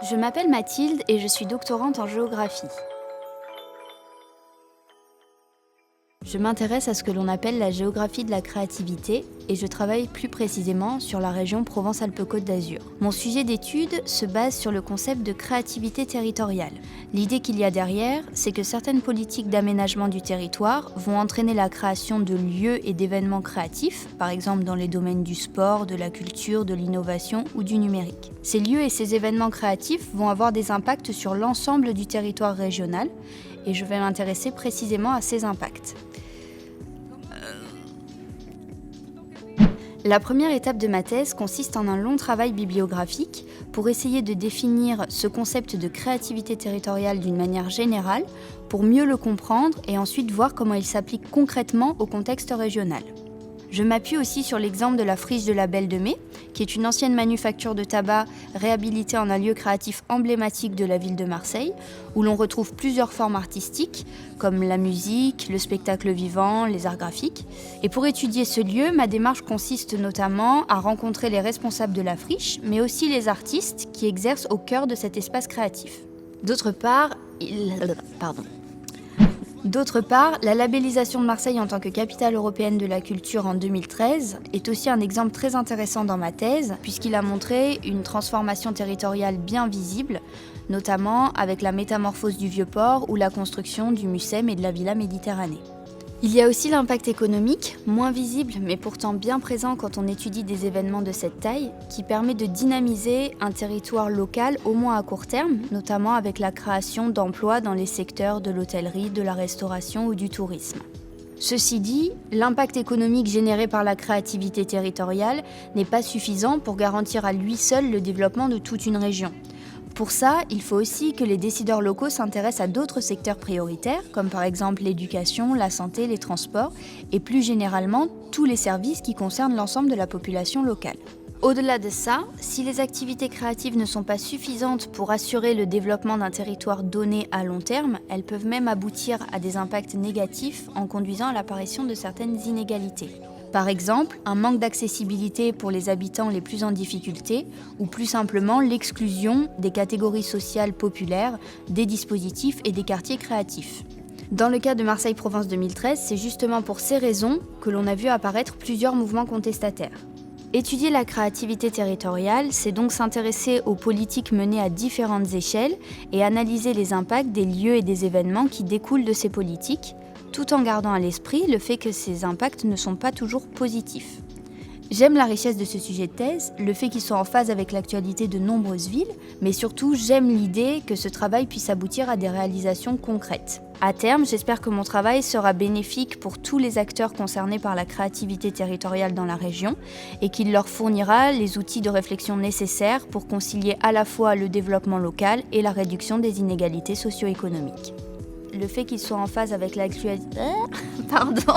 Je m'appelle Mathilde et je suis doctorante en géographie. Je m'intéresse à ce que l'on appelle la géographie de la créativité et je travaille plus précisément sur la région Provence-Alpes-Côte d'Azur. Mon sujet d'étude se base sur le concept de créativité territoriale. L'idée qu'il y a derrière, c'est que certaines politiques d'aménagement du territoire vont entraîner la création de lieux et d'événements créatifs, par exemple dans les domaines du sport, de la culture, de l'innovation ou du numérique. Ces lieux et ces événements créatifs vont avoir des impacts sur l'ensemble du territoire régional et je vais m'intéresser précisément à ces impacts. La première étape de ma thèse consiste en un long travail bibliographique pour essayer de définir ce concept de créativité territoriale d'une manière générale, pour mieux le comprendre et ensuite voir comment il s'applique concrètement au contexte régional. Je m'appuie aussi sur l'exemple de la friche de la Belle de Mai, qui est une ancienne manufacture de tabac réhabilitée en un lieu créatif emblématique de la ville de Marseille, où l'on retrouve plusieurs formes artistiques, comme la musique, le spectacle vivant, les arts graphiques. Et pour étudier ce lieu, ma démarche consiste notamment à rencontrer les responsables de la friche, mais aussi les artistes qui exercent au cœur de cet espace créatif. D'autre part, la labellisation de Marseille en tant que capitale européenne de la culture en 2013 est aussi un exemple très intéressant dans ma thèse, puisqu'il a montré une transformation territoriale bien visible, notamment avec la métamorphose du Vieux-Port ou la construction du Mucem et de la Villa Méditerranée. Il y a aussi l'impact économique, moins visible mais pourtant bien présent quand on étudie des événements de cette taille, qui permet de dynamiser un territoire local au moins à court terme, notamment avec la création d'emplois dans les secteurs de l'hôtellerie, de la restauration ou du tourisme. Ceci dit, l'impact économique généré par la créativité territoriale n'est pas suffisant pour garantir à lui seul le développement de toute une région. Pour ça, il faut aussi que les décideurs locaux s'intéressent à d'autres secteurs prioritaires, comme par exemple l'éducation, la santé, les transports, et plus généralement tous les services qui concernent l'ensemble de la population locale. Au-delà de ça, si les activités créatives ne sont pas suffisantes pour assurer le développement d'un territoire donné à long terme, elles peuvent même aboutir à des impacts négatifs en conduisant à l'apparition de certaines inégalités. Par exemple, un manque d'accessibilité pour les habitants les plus en difficulté, ou plus simplement l'exclusion des catégories sociales populaires, des dispositifs et des quartiers créatifs. Dans le cas de Marseille-Provence 2013, c'est justement pour ces raisons que l'on a vu apparaître plusieurs mouvements contestataires. Étudier la créativité territoriale, c'est donc s'intéresser aux politiques menées à différentes échelles et analyser les impacts des lieux et des événements qui découlent de ces politiques, tout en gardant à l'esprit le fait que ces impacts ne sont pas toujours positifs. J'aime la richesse de ce sujet de thèse, le fait qu'il soit en phase avec l'actualité de nombreuses villes, mais surtout j'aime l'idée que ce travail puisse aboutir à des réalisations concrètes. À terme, j'espère que mon travail sera bénéfique pour tous les acteurs concernés par la créativité territoriale dans la région et qu'il leur fournira les outils de réflexion nécessaires pour concilier à la fois le développement local et la réduction des inégalités socio-économiques. Le fait qu'il soit en phase avec l'actualité... Pardon